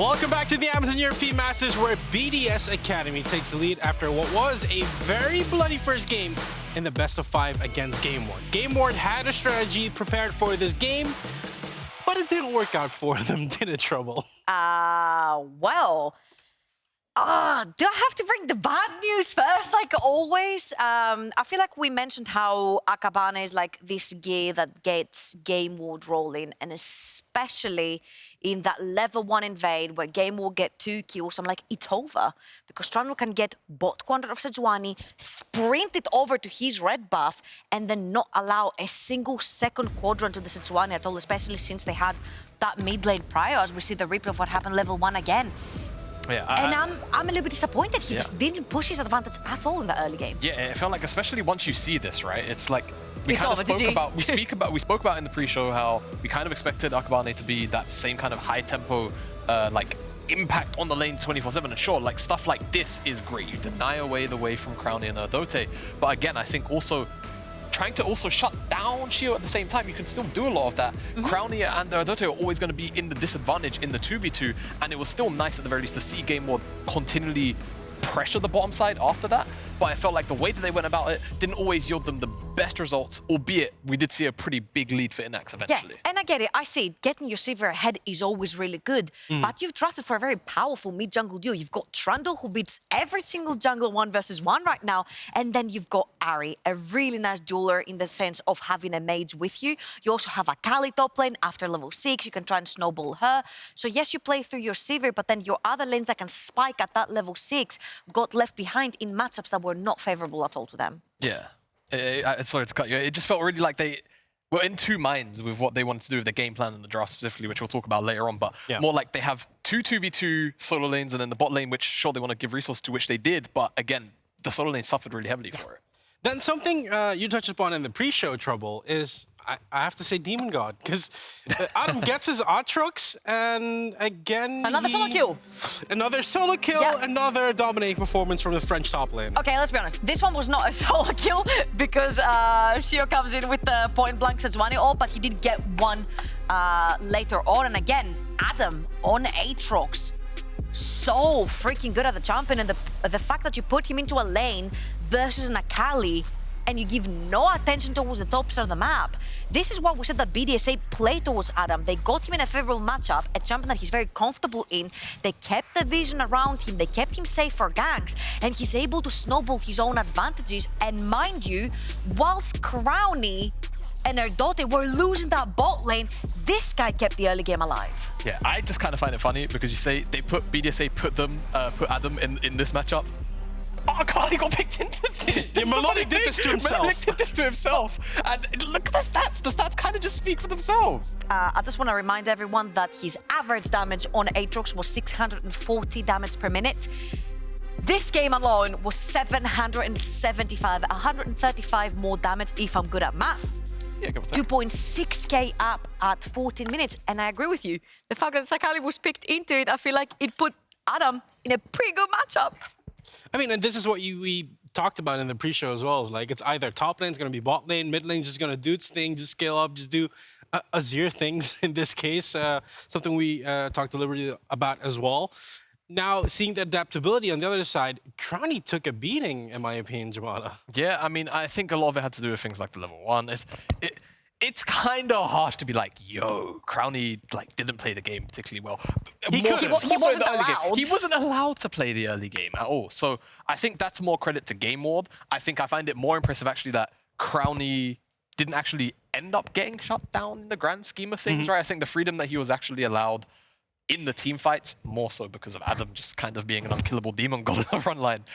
Welcome back to the Amazon European Masters, where BDS Academy takes the lead after what was a very bloody first game in the best of 5 against GameWard. GameWard had a strategy prepared for this game, but it didn't work out for them, did it, Trouble? Do I have to bring the bad news first, like always? I feel like we mentioned how Akabane is like this gear that gets GameWard rolling, and especially in that level 1 invade where GameWard get 2 kills, I'm like, it's over. Because Crownie can get bot quadrant of Sejuani, sprint it over to his red buff, and then not allow a single second quadrant to the Sejuani at all, especially since they had that mid lane prior, as we see the replay of what happened level 1 again. Yeah, and I'm a little bit disappointed. He just didn't push his advantage at all in the early game. Yeah, it felt like, especially once you see this, right? It's like we spoke about in the pre-show how we kind of expected Akabane to be that same kind of high tempo, like impact on the lane 24/7. And sure, like stuff like this is great. You deny away the way from Crownie and Erdote, but again, I think also trying to also shut down Sheo at the same time, you can still do a lot of that. Crownie and Erdote are always going to be in the disadvantage in the 2v2, and it was still nice at the very least to see GameWard continually pressure the bottom side after that. But I felt like the way that they went about it didn't always yield them the best results, albeit we did see a pretty big lead for Innaxe eventually. Yeah, and I get it. I see it. Getting your Sivir ahead is always really good, but you've drafted for a very powerful mid-jungle duo. You've got Trundle, who beats every single jungle 1v1 right now, and then you've got Ari, a really nice dueler in the sense of having a mage with you. You also have a Kali top lane after level 6. You can try and snowball her. So yes, you play through your Sivir, but then your other lanes that can spike at that level 6 got left behind in matchups that were not favorable at all to them. Yeah. Sorry to cut you. It just felt really like they were in two minds with what they wanted to do with the game plan and the draft specifically, which we'll talk about later on, but more like they have two 2v2 solo lanes and then the bot lane, which sure they want to give resources to, which they did, but again, the solo lane suffered really heavily for it. Then something you touched upon in the pre-show, Trouble, is I have to say Demon God, because Adam gets his Aatrox, and again Another solo kill. Another solo kill, another dominating performance from the French top lane. Okay, let's be honest. This one was not a solo kill because Sheo comes in with the point-blank Sejuani ult, but he did get one later on. And again, Adam on Aatrox, so freaking good at the champion, and the fact that you put him into a lane versus an Akali and you give no attention towards the top side of the map. This is what we said that BDSA played towards Adam. They got him in a favorable matchup, a champion that he's very comfortable in. They kept the vision around him, they kept him safe for ganks, and he's able to snowball his own advantages. And mind you, whilst Crownie and Erdote were losing that bot lane, this guy kept the early game alive. Yeah, I just kind of find it funny because you say they put BDSA put Adam in this matchup. Oh God, he got picked into this. Yeah, Melonik did this to himself. Melonik did this to himself. And look at the stats. The stats kind of just speak for themselves. I just want to remind everyone that his average damage on Aatrox was 640 damage per minute. This game alone was 775, 135 more damage if I'm good at math. 2.6k up at 14 minutes. And I agree with you. The fact that Akali was picked into it, I feel like it put Adam in a pretty good matchup. I mean, and this is what we talked about in the pre-show as well. Is like, it's either top lane's going to be bot lane, mid lane's just going to do its thing, just scale up, just do Azir things in this case. Something we talked to Liberty about as well. Now, seeing the adaptability on the other side, Crownie took a beating, in my opinion, Jamala. Yeah, I mean, I think a lot of it had to do with things like the level 1. It's kind of harsh to be like, yo, Crownie didn't play the game particularly well. He wasn't allowed. He wasn't allowed to play the early game at all. So I think that's more credit to GameWard. I find it more impressive actually that Crownie didn't actually end up getting shut down in the grand scheme of things, right? I think the freedom that he was actually allowed in the team fights, more so because of Adam just kind of being an unkillable demon god in the front line,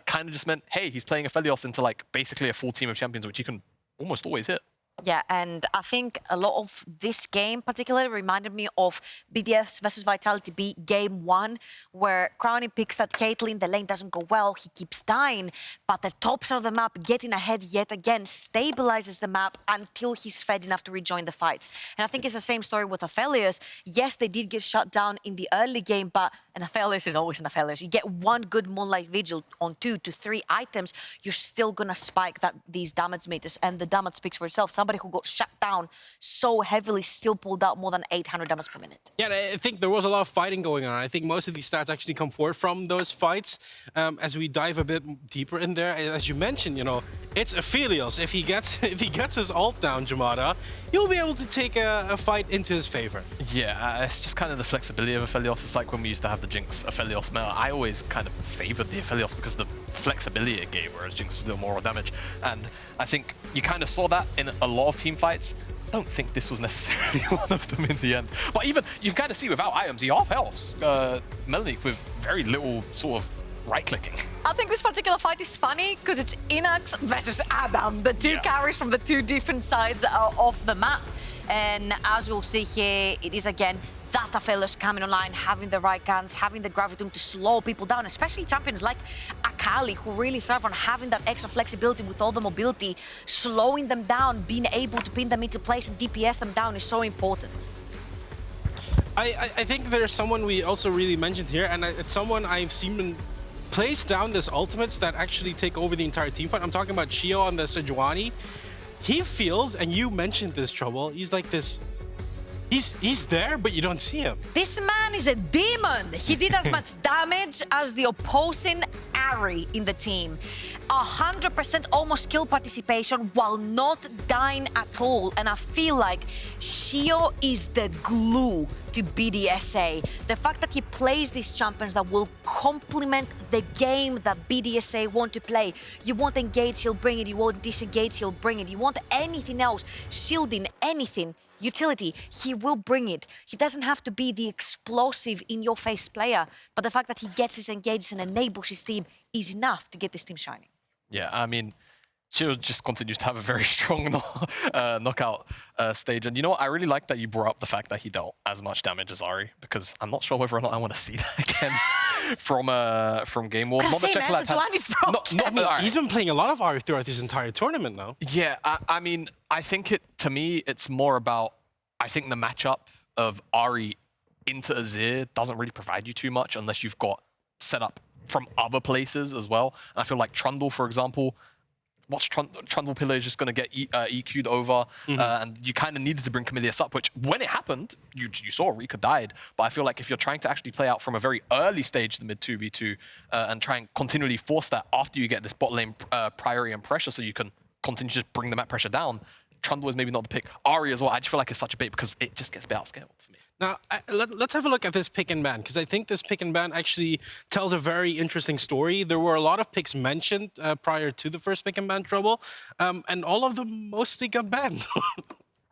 kind of just meant, hey, he's playing Aphelios into basically a full team of champions, which he can almost always hit. Yeah, and I think a lot of this game particularly reminded me of BDS versus Vitality B game 1, where Crownie picks that Caitlyn, the lane doesn't go well, he keeps dying, but the top side of the map, getting ahead yet again, stabilizes the map until he's fed enough to rejoin the fights. And I think it's the same story with Aphelios. Yes, they did get shut down in the early game, but and Aphelios is always an Aphelios. You get one good Moonlight Vigil on 2 to 3 items, you're still gonna spike these damage meters, and the damage speaks for itself. Somebody who got shut down so heavily still pulled out more than 800 damage per minute. Yeah, I think there was a lot of fighting going on. I think most of these stats actually come forward from those fights. As we dive a bit deeper in there, as you mentioned, you know, it's Aphelios. If he gets his ult down, Jamada, you'll be able to take a fight into his favor. Yeah, it's just kind of the flexibility of Aphelios. It's like when we used to have the Jinx Aphelios meta. I always kind of favored the Aphelios because of the flexibility it gave, whereas Jinx is still more damage. And I think you kind of saw that in a lot of team fights. I don't think this was necessarily one of them in the end. But even, you can kind of see without items, he half-helps Melonik with very little sort of right-clicking. I think this particular fight is funny because it's Innaxe versus Adam, the two carries from the two different sides of the map. And as you'll see here, it is again that Aphelios coming online, having the right guns, having the gravitum to slow people down, especially champions like Akali, who really thrive on having that extra flexibility with all the mobility. Slowing them down, being able to pin them into place and DPS them down is so important. I think there's someone we also really mentioned here, and it's someone I've seen place down this ultimates that actually take over the entire team fight. I'm talking about Sheo on the Sejuani. He feels, and you mentioned this, Trouble, he's like this, he's there, but you don't see him. This man is a demon. He did as much damage as the opposing Ari in the team. 100% almost kill participation while not dying at all. And I feel like Sheo is the glue to BDSA. The fact that he plays these champions that will complement the game that BDSA want to play. You want engage, he'll bring it. You want disengage, he'll bring it. You want anything else, shielding, anything, utility, he will bring it. He doesn't have to be the explosive in-your-face player, but the fact that he gets his engaged and enables his team is enough to get this team shining. Yeah, I mean, Sheo just continues to have a very strong knockout stage. And you know what? I really like that you brought up the fact that he dealt as much damage as Ari, because I'm not sure whether or not I want to see that again from GameWard. Not that Czekolad he's been playing a lot of Ari throughout this entire tournament now. Yeah, I mean, I think to me, it's more about, I think the matchup of Ari into Azir doesn't really provide you too much unless you've got setup from other places as well. And I feel like Trundle, for example, watch Trundle Pillar is just going to get EQ'd over, and you kind of needed to bring Kamilius up, which when it happened, you saw Reeker died. But I feel like if you're trying to actually play out from a very early stage, the mid 2v2, and try and continually force that after you get this bot lane priority and pressure, so you can continue to just bring the map pressure down, Trundle is maybe not the pick. Ari as well, I just feel like it's such a bait because it just gets a bit outscaled for me. Now, let's have a look at this pick and ban, because I think this pick and ban actually tells a very interesting story. There were a lot of picks mentioned prior to the first pick and ban, Trouble, and all of them mostly got banned.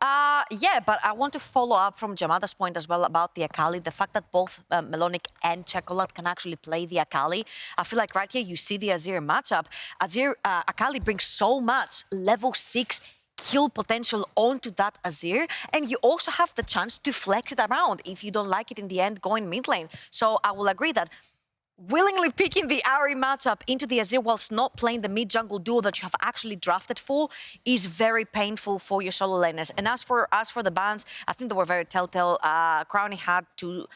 Yeah, but I want to follow up from Jamada's point as well about the Akali. The fact that both Melonik and Czekolad can actually play the Akali. I feel like right here you see the Azir matchup. Akali brings so much level 6 kill potential onto that Azir, and you also have the chance to flex it around if you don't like it in the end going mid lane. So I will agree that willingly picking the Ari matchup into the Azir whilst not playing the mid-jungle duo that you have actually drafted for is very painful for your solo laners. And as for the bans, I think they were very telltale. Crownie had two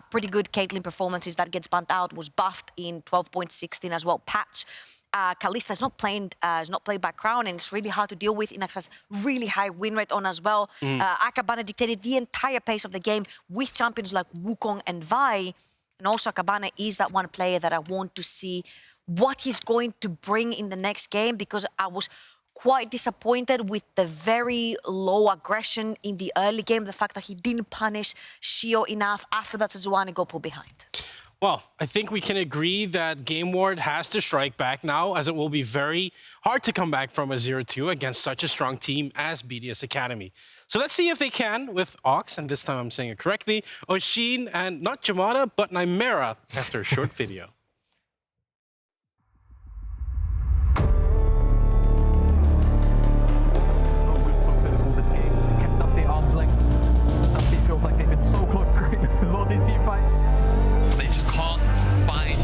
pretty good Caitlyn performances that gets banned out, was buffed in 12.16 as well, patch. Kalista is not played by Crownie, and it's really hard to deal with. Innaxe has really high win rate on as well. Akabane dictated the entire pace of the game with champions like Wukong and Vi. And also Akabane is that one player that I want to see what he's going to bring in the next game, because I was quite disappointed with the very low aggression in the early game, the fact that he didn't punish Sheo enough after that Sejuani got put behind. Well, I think we can agree that GameWard has to strike back now, as it will be very hard to come back from a 0-2 against such a strong team as BDS Academy. So let's see if they can with Ox, and this time I'm saying it correctly, Oshin, and not Jamada, but Nymera after a short video. They just can't find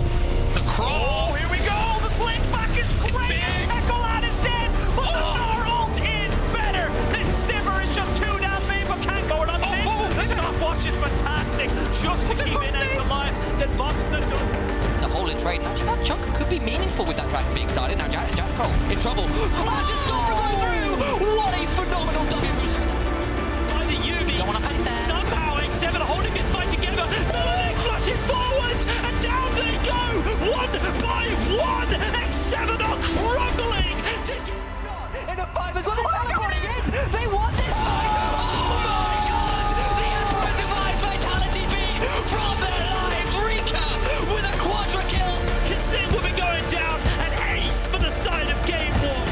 the cross. Oh, here we go. The flick back is great. Czekolad is dead, but the Thor ult is better. This Sivir is just 2 down. Favor can't go on this. The stopwatch is fantastic. Just to keep Innaxe alive. Then in trouble. Flash is stopped from going through! What a phenomenal W from Sheo. By the Yubi, and somehow X7 are holding this fight together. Melonik flashes forwards, and down they go, one by one. X7 are crumbling. In a 5 as well, they're teleporting in! They want this fight! Oh my god! The Emperor Divine Fatality beam from their lives! Reeker with a quadra kill! Kassim will be going down, an ace for the side of GameWard.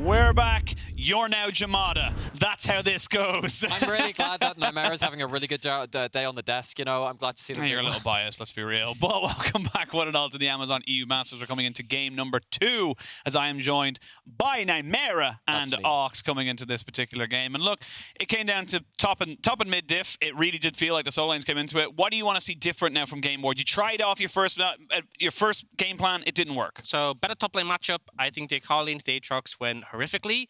We're back. You're now Jamada. That's how this goes. I'm really glad that Nightmare's having a really good day on the desk. You know, I'm glad to see them. You're a little biased, let's be real. But welcome back, one and all, to the Amazon EU Masters. We're coming into game number 2, as I am joined by Nightmare and Ox coming into this particular game. And look, it came down to top and mid diff. It really did feel like the solo lanes came into it. What do you want to see different now from GameWard? You tried off your first game plan. It didn't work. So better top lane matchup. I think the Akali into the Aatrox went horrifically.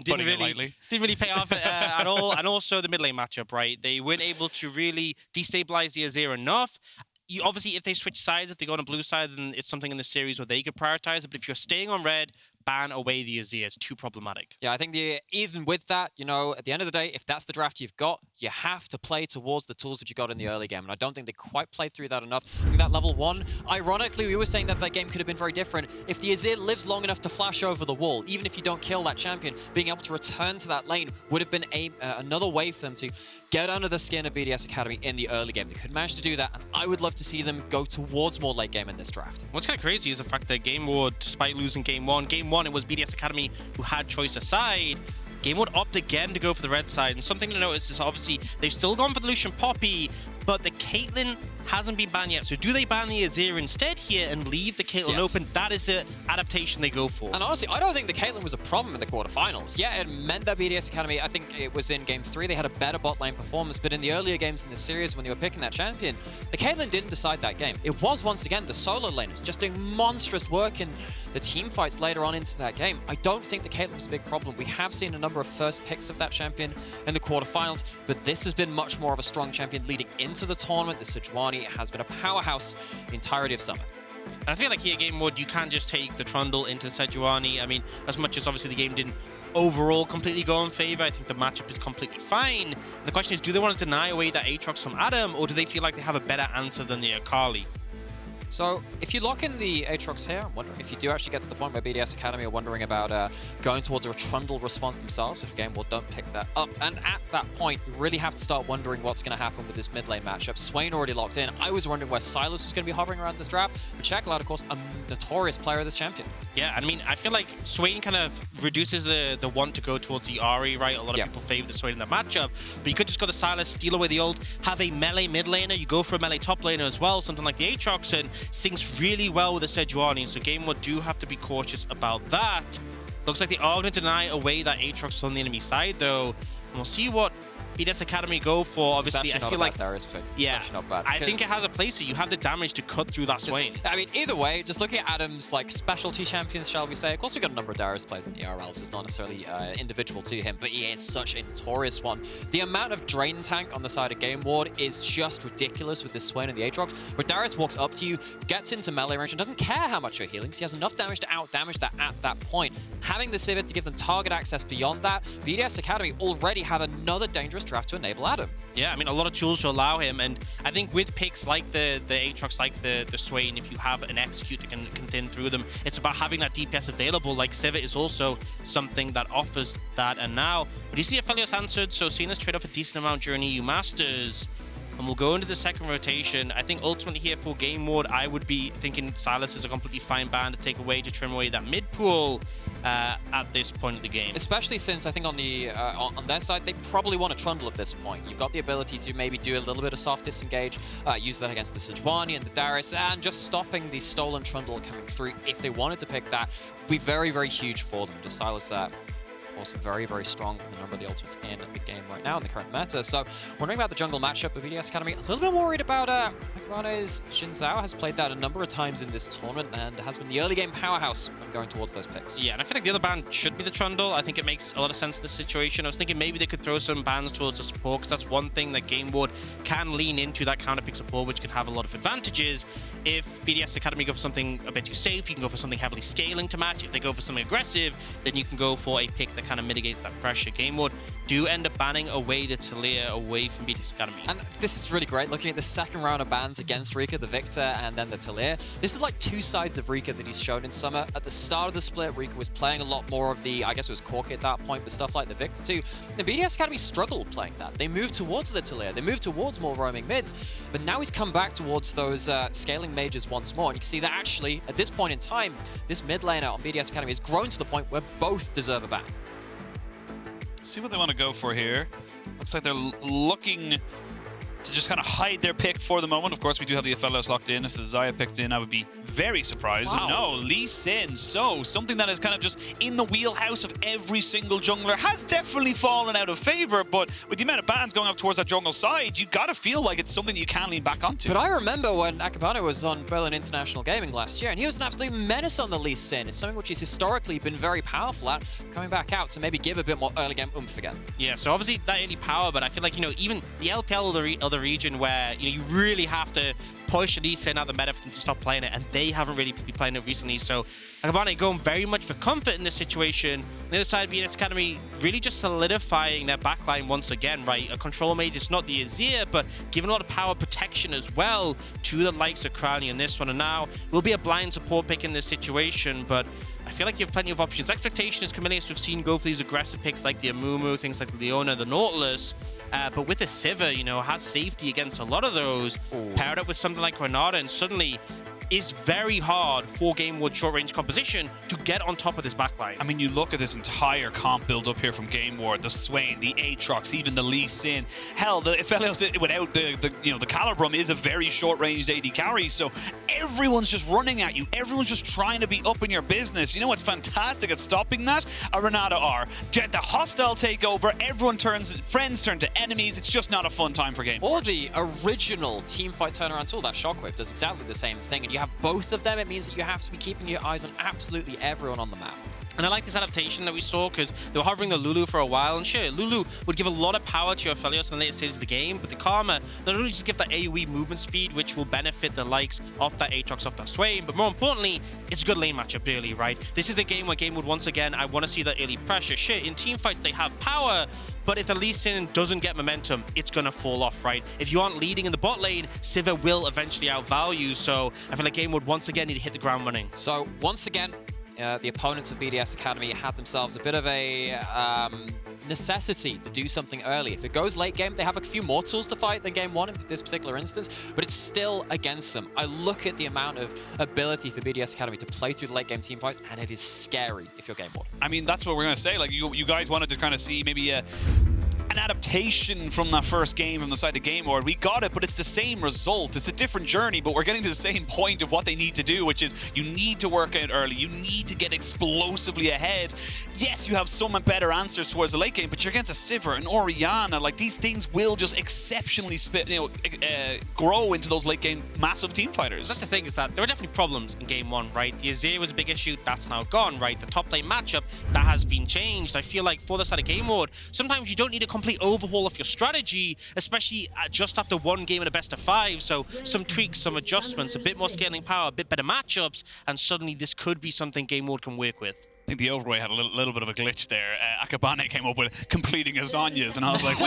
Didn't really pay off at all. And also the mid lane matchup, right? They weren't able to really destabilize the Azir enough. Obviously, if they switch sides, if they go on a blue side, then it's something in the series where they could prioritize it. But if you're staying on red, ban away the Azir. It's too problematic. Yeah, I think even with that, you know, at the end of the day, if that's the draft you've got, you have to play towards the tools that you got in the early game. And I don't think they quite played through that enough. I think that level 1, ironically, we were saying that game could have been very different. If the Azir lives long enough to flash over the wall, even if you don't kill that champion, being able to return to that lane would have been another way for them to get under the skin of BDS Academy in the early game. They couldn't manage to do that, and I would love to see them go towards more late game in this draft. What's kind of crazy is the fact that GameWard, despite losing game 1, it was BDS Academy who had choice aside. GameWard opted again to go for the red side, and something to notice is obviously they've still gone for the Lucian Poppy, but the Caitlyn hasn't been banned yet. So do they ban the Azir instead here and leave the Caitlyn open? That is the adaptation they go for. And honestly, I don't think the Caitlyn was a problem in the quarterfinals. Yeah, it meant that BDS Academy, I think it was in game 3, they had a better bot lane performance, but in the earlier games in the series when they were picking that champion, the Caitlyn didn't decide that game. It was once again the solo laners just doing monstrous work in the team fights later on into that game. I don't think the Caitlyn was a big problem. We have seen a number of first picks of that champion in the quarterfinals, but this has been much more of a strong champion leading into the tournament. The Sejuani has been a powerhouse the entirety of summer. And I feel like here, GameWard, you can't just take the Trundle into Sejuani. I mean, as much as obviously the game didn't overall completely go in favor, I think the matchup is completely fine. The question is, do they want to deny away that Aatrox from Adam, or do they feel like they have a better answer than the Akali? So if you lock in the Aatrox here, I'm wondering if you do actually get to the point where BDS Academy are wondering about going towards a Trundle response themselves, if GameWard don't pick that up. And at that point, you really have to start wondering what's going to happen with this mid lane matchup. Swain already locked in. I was wondering where Silas was going to be hovering around this draft, but Czekolad, of course, a notorious player of this champion. Yeah, I mean, I feel like Swain kind of reduces the want to go towards the Ahri, right? A lot of people favor the Swain in that matchup, but you could just go to Silas, steal away the ult, have a melee mid laner, you go for a melee top laner as well, something like the Aatrox, and syncs really well with the Sejuani, so GameWard do have to be cautious about that. Looks like they are going to deny away that Aatrox on the enemy side, though, and we'll see what BDS Academy go for. Obviously, I feel like Darius pick. Yeah, not bad, I think it has a place. So you have the damage to cut through that Swain. I mean, either way, just looking at Adam's like specialty champions, shall we say? Of course, we've got a number of Darius players in the ERL, so it's not necessarily individual to him, but he is such a notorious one. The amount of drain tank on the side of GameWard is just ridiculous with this Swain and the Aatrox, where Darius walks up to you, gets into melee range, and doesn't care how much you're healing because he has enough damage to out-damage that at that point. Having the Sivir to give them target access beyond that, BDS Academy already have another dangerous draft to enable Adam. Yeah, I mean, a lot of tools to allow him, and I think with picks like the Aatrox, like the Swain, if you have an execute that can thin through them, it's about having that DPS available. Like Sivir is also something that offers that. And now, ADC Aphelios answered, so seeing us trade off a decent amount during EU Masters, and we'll go into the second rotation. I think ultimately here for GameWard, I would be thinking Silas is a completely fine ban to take away to trim away that mid pool at this point of the game. Especially since I think on the on their side, they probably want to Trundle at this point. You've got the ability to maybe do a little bit of soft disengage, use that against the Sejuani and the Darius, and just stopping the stolen Trundle coming through if they wanted to pick that would be very, very huge for them. Just Silas also very, very strong in the number of the ultimates in the game right now in the current meta. So wondering about the jungle matchup of BDS Academy. A little bit worried about Akabane's Xin Zhao has played that a number of times in this tournament and has been the early game powerhouse when going towards those picks. Yeah, and I feel like the other ban should be the Trundle. I think it makes a lot of sense in this situation. I was thinking maybe they could throw some bans towards the support, because that's one thing that GameWard can lean into, that counter pick support, which can have a lot of advantages. If BDS Academy go for something a bit too safe, you can go for something heavily scaling to match. If they go for something aggressive, then you can go for a pick that kind of mitigates that pressure. GameWard do end up banning away the Talia away from BDS Academy. And this is really great, looking at the second round of bans against Reeker, the Victor, and then the Talia. This is like two sides of Reeker that he's shown in Summer. At the start of the split, Reeker was playing a lot more of the, I guess it was Corki at that point, but stuff like the Victor too. The BDS Academy struggled playing that. They moved towards the Talia, they moved towards more roaming mids, but now he's come back towards those scaling mages once more. And you can see that actually, at this point in time, this mid laner on BDS Academy has grown to the point where both deserve a ban. See what they want to go for here. Looks like they're looking to just kind of hide their pick for the moment. Of course, we do have the Aphelios locked in. If the Xayah picked in, I would be very surprised. Wow. No, Lee Sin. So, something that is kind of just in the wheelhouse of every single jungler has definitely fallen out of favor, but with the amount of bans going up towards that jungle side, you gotta feel like it's something that you can lean back onto. But I remember when Akabane was on Berlin International Gaming last year, and he was an absolute menace on the Lee Sin. It's something which he's historically been very powerful at, coming back out to maybe give a bit more early game oomph again. Yeah, so obviously that early power, but I feel like, even the LPL or the region where, you really have to push Lee Sin out the meta for them to stop playing it, and they haven't really been playing it recently. So Akabane going very much for comfort in this situation. On the other side, BDS Academy really just solidifying their backline once again, right? A control mage is not the Azir, but giving a lot of power protection as well to the likes of Crownie in this one. And now will be a blind support pick in this situation, but I feel like you have plenty of options. Expectation is Kamilius, we've seen go for these aggressive picks like the Amumu, things like the Leona, the Nautilus. But with the Sivir, has safety against a lot of those. Ooh. Paired up with something like Renata, and suddenly is very hard for GameWard short-range composition to get on top of this backline. I mean, you look at this entire comp build up here from GameWard, the Swain, the Aatrox, even the Lee Sin. Hell, the Aphelios without the Calibrum is a very short-range AD carry, so everyone's just running at you. Everyone's just trying to be up in your business. You know what's fantastic at stopping that? A Renata R. Get the hostile takeover, friends turn to enemies. It's just not a fun time for GameWard. Or the original teamfight turnaround tool, that Shockwave, does exactly the same thing, and you have both of them. It means that you have to be keeping your eyes on absolutely everyone on the map. And I like this adaptation that we saw, because they were hovering the Lulu for a while, and sure, Lulu would give a lot of power to your Aphelios in the later stages of the game, but the Karma not only just give that AoE movement speed, which will benefit the likes of that Aatrox, of that Swain, but more importantly, it's a good lane matchup early, right? This is a game where GameWard, once again, I want to see that early pressure. Sure, in teamfights they have power, but if the Lee Sin doesn't get momentum, it's going to fall off, right? If you aren't leading in the bot lane, Sivir will eventually outvalue you, so I feel like GameWard, once again, need to hit the ground running. So, once again, the opponents of BDS Academy had themselves a bit of a necessity to do something early. If it goes late game, they have a few more tools to fight than game one in this particular instance, but it's still against them. I look at the amount of ability for BDS Academy to play through the late game team fight, and it is scary if you're GameWard. I mean, that's what we're going to say. Like, you guys wanted to kind of see maybe an adaptation from that first game from the side of GameWard. We got it, but it's the same result. It's a different journey, but we're getting to the same point of what they need to do, which is you need to work out early. You need to get explosively ahead. Yes, you have some better answers towards the late game, but you're against a Sivir, an Orianna. Like, these things will just exceptionally grow into those late game massive team fighters. That's the thing, is that there were definitely problems in game one, right? The Azir was a big issue, that's now gone, right? The top lane matchup, that has been changed. I feel like for the side of GameWard, sometimes you don't need a complete overhaul of your strategy, especially just after one game in a best of 5. So some tweaks, some adjustments, a bit more scaling power, a bit better matchups, and suddenly this could be something GameWard can work with. I think the overway had a little bit of a glitch there. Akabane came up with completing Azanias, and I was like,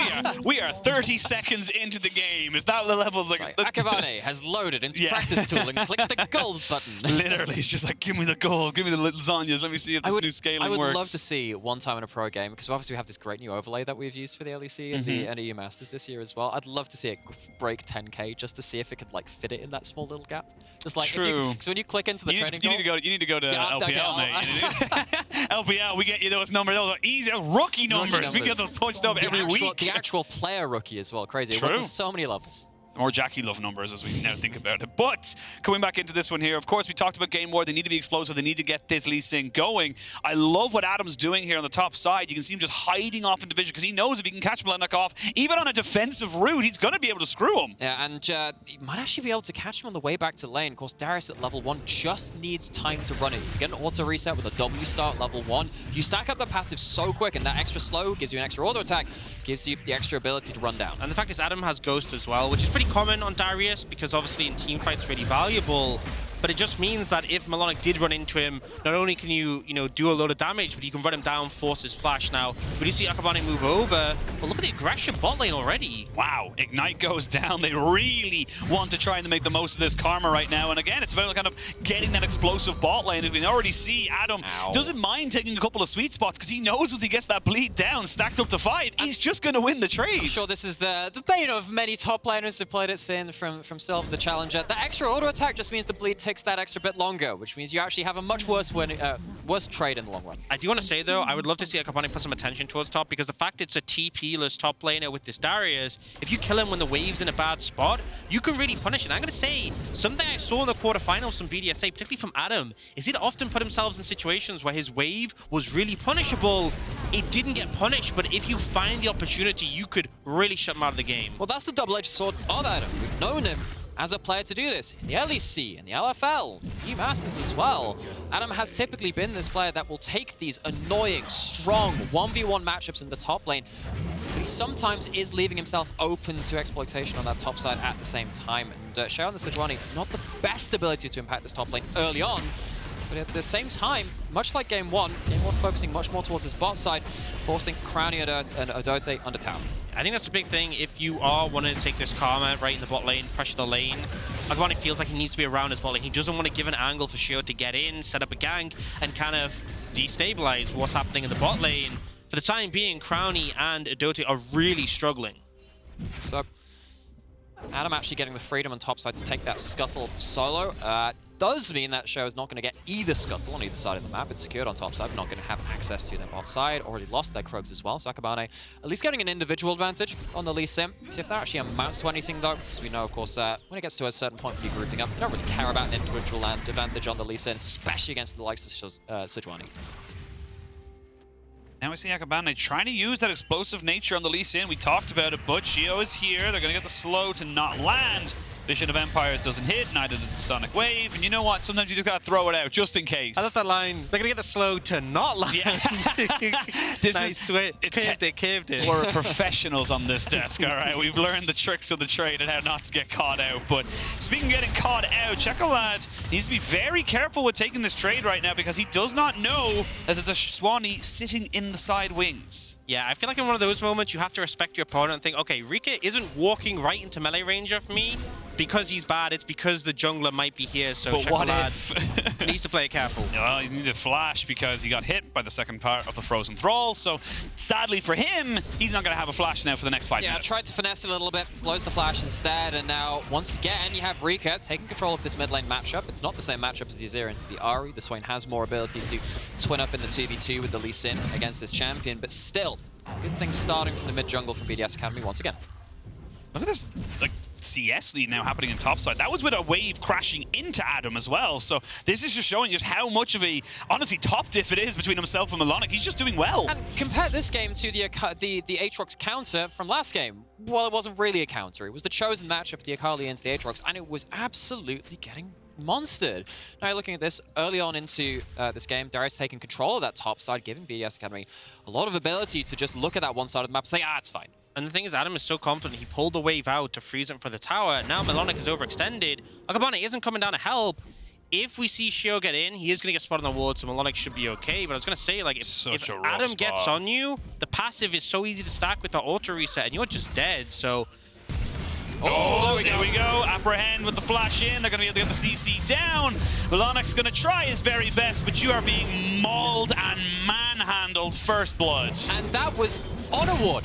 we are 30 seconds into the game. Is that the level? Like, Akabane has loaded into practice tool and clicked the gold button. Literally, it's just like, give me the gold, give me the little Azanias. Let me see if this new scaling works. I would love to see one time in a pro game, because obviously we have this great new overlay that we've used for the LEC and the EU Masters this year as well. I'd love to see it break 10K just to see if it could like fit it in that small little gap. Just like, true. So when you click into the training goal, you need to go to LPL, mate. LPL, we get you those numbers. Those are easy rookie numbers. We get those punched up every week. The actual player rookie as well. Crazy. It went to so many levels. More Jackie Love numbers as we now think about it. But coming back into this one here, of course, we talked about GameWard. They need to be explosive. They need to get this Lee Sin going. I love what Adam's doing here on the top side. You can see him just hiding off in division because he knows if he can catch Melonik off, even on a defensive route, he's going to be able to screw him. Yeah, and he might actually be able to catch him on the way back to lane. Of course, Darius at level 1 just needs time to run it. You get an auto reset with a W start level 1. You stack up the passive so quick, and that extra slow gives you an extra auto attack, gives you the extra ability to run down. And the fact is Adam has Ghost as well, which is pretty common on Darius because obviously in teamfights really valuable. But it just means that if Melonik did run into him, not only can you, do a load of damage, but you can run him down, force his flash. Now, we do see Akabane move over, but look at the aggression bot lane already. Wow, Ignite goes down. They really want to try and make the most of this karma right now. And again, it's about kind of getting that explosive bot lane. As we can already see, Adam doesn't mind taking a couple of sweet spots because he knows once he gets that bleed down, stacked up to 5, he's just going to win the trade. I'm sure this is the bane of many top laners who played it Sin from Self, the challenger. The extra auto attack just means the bleed takes that extra bit longer, which means you actually have a much worse trade in the long run. I do want to say, though, I would love to see Akabane put some attention towards top because the fact it's a TP-less top laner with this Darius, if you kill him when the wave's in a bad spot, you can really punish it. And I'm going to say, something I saw in the quarterfinals from BDSA, particularly from Adam, is he'd often put himself in situations where his wave was really punishable. It didn't get punished, but if you find the opportunity, you could really shut him out of the game. Well, that's the double-edged sword of Adam. We've known him as a player to do this in the LEC, in the LFL, in Masters as well. Adam has typically been this player that will take these annoying, strong 1v1 matchups in the top lane, but he sometimes is leaving himself open to exploitation on that top side at the same time. And Sheo and the Sejuani, not the best ability to impact this top lane early on, but at the same time, much like Game 1, GameWard focusing much more towards his bot side, forcing Crownie and Erdote under tower. I think that's the big thing. If you are wanting to take this karma right in the bot lane, pressure the lane, Akabane feels like he needs to be around his bot lane. He doesn't want to give an angle for Sheo to get in, set up a gank, and kind of destabilize what's happening in the bot lane. For the time being, Crownie and Erdote are really struggling. So, Adam actually getting the freedom on top side to take that scuttle solo. Does mean that Sheo is not going to get either scuttle on either side of the map. It's secured on top side, not going to have access to their bot side. Already lost their Krugs as well. So Akabane at least getting an individual advantage on the Lee Sin. See if that actually amounts to anything though, because we know, of course, when it gets to a certain point of you grouping up, you don't really care about an individual advantage on the Lee Sin, especially against the likes of Sejuani. Now we see Akabane trying to use that explosive nature on the Lee Sin. We talked about it, but Sheo is here. They're going to get the slow to not land. Vision of Empires doesn't hit, neither does the Sonic Wave. And you know what? Sometimes you just gotta throw it out, just in case. I love that line. They're gonna get the slow to not land. Yeah. Nice switch. Caved it. We're professionals on this desk, all right? We've learned the tricks of the trade and how not to get caught out. But speaking of getting caught out, Czekolad needs to be very careful with taking this trade right now because he does not know that there's a Sejuani sitting in the side wings. Yeah, I feel like in one of those moments, you have to respect your opponent and think, okay, Reeker isn't walking right into melee range of me because he's bad. It's because the jungler might be here, so Czekolad needs to play it careful. Well, he needed to flash because he got hit by the second part of the Frozen Thrall, so sadly for him, he's not going to have a flash now for the next 5 minutes. Yeah, tried to finesse it a little bit, blows the flash instead, and now, once again, you have Reeker taking control of this mid lane matchup. It's not the same matchup as the Azir and the Ahri. The Swain has more ability to twin up in the 2v2 with the Lee Sin against this champion, but still, good things starting from the mid jungle from BDS Academy once again. Look at this, like, CS lead now happening in topside. That was with a wave crashing into Adam as well. So this is just showing just how much of a, honestly, top diff it is between himself and Melonik. He's just doing well. And compare this game to the Aatrox counter from last game. Well, it wasn't really a counter. It was the chosen matchup of the Akali against the Aatrox, and it was absolutely getting monstered. Now you're looking at this early on into this game, Darius taking control of that top side, giving BDS Academy a lot of ability to just look at that one side of the map and say, it's fine. And the thing is, Adam is so confident, he pulled the wave out to freeze him for the tower. Now Melonik is overextended. Akabane isn't coming down to help. If we see Sheo get in, he is going to get spotted on the ward, so Melonik should be okay. But I was going to say, like, if Adam gets on you, the passive is so easy to stack with the auto reset, and you're just dead, so... Oh, there we go. Apprehend with the flash in. They're going to be able to get the CC down. Melonik's going to try his very best, but you are being mauled and manhandled first blood. And that was on a ward.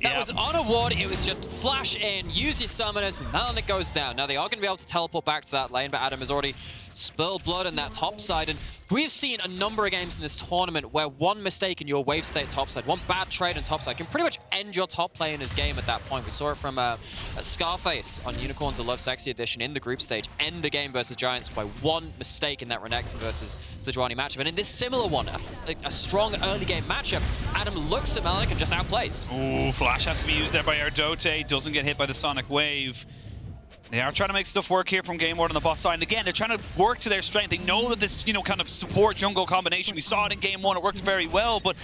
That was on a ward. It was just flash in, use your summoners, and Melonik goes down. Now they are going to be able to teleport back to that lane, but Adam has already spilled blood in that top side, and We've seen a number of games in this tournament where one mistake in your wave state topside, one bad trade on topside can pretty much end your top planer's game at that point. We saw it from Scarface on Unicorns of Love Sexy Edition in the group stage, end the game versus Giants by one mistake in that Renata versus Sejuani matchup. And in this similar one, a strong early game matchup, Adam looks at Melonik and just outplays. Ooh, flash has to be used there by Erdote, doesn't get hit by the Sonic Wave. They are trying to make stuff work here from GameWard on the bot side. And again, they're trying to work to their strength. They know that this, kind of support jungle combination, we saw it in game 1, it works very well, but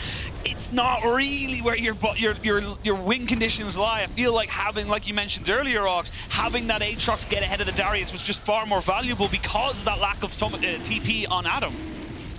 it's not really where your win conditions lie. I feel like having, like you mentioned earlier, Ox, having that Aatrox get ahead of the Darius was just far more valuable because of that lack of some TP on Adam.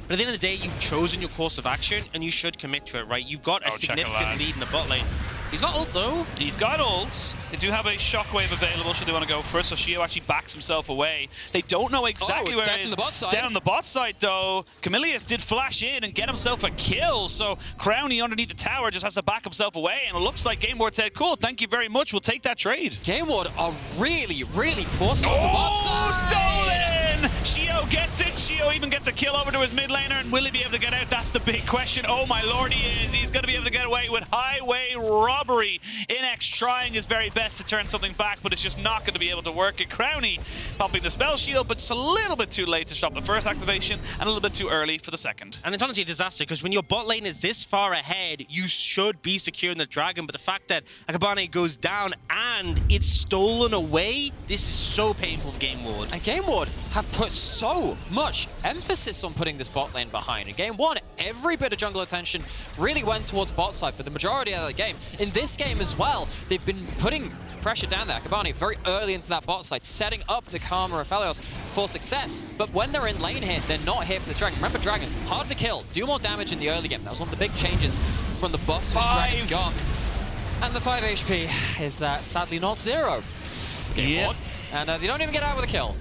But at the end of the day, you've chosen your course of action, and you should commit to it, right? You've got a significant lead in the bot lane. He's got ult, though. He's got ult. They do have a shockwave available should they want to go first, so Sheo actually backs himself away. They don't know exactly where it is. Down on the bot side, though. Kamilius did flash in and get himself a kill, so Crownie underneath the tower just has to back himself away, and it looks like GameWard said, cool, thank you very much, we'll take that trade. GameWard are really, really forcing it to bot side. Stolen! Sheo gets it. Sheo even gets a kill over to his mid laner, and will he be able to get out? That's the big question. Oh my lord, he is. He's going to be able to get away with highway robbery. Innaxe trying his very best to turn something back, but it's just not going to be able to work. And Crownie popping the spell shield, but just a little bit too late to stop the first activation, and a little bit too early for the second. And it's honestly a disaster, because when your bot lane is this far ahead, you should be securing the dragon, but the fact that Akabane goes down and it's stolen away, this is so painful for GameWard. And GameWard have put so much emphasis on putting this bot lane behind. In game 1, every bit of jungle attention really went towards bot side for the majority of the game. In this game as well, they've been putting pressure down there. Akabane very early into that bot side, setting up the Karma Aphelios for success. But when they're in lane here, they're not here for this dragon. Remember, dragons, hard to kill, do more damage in the early game. That was one of the big changes from the buffs which dragons got. And the 5 HP is sadly not 0. Yeah. And they don't even get out with a kill.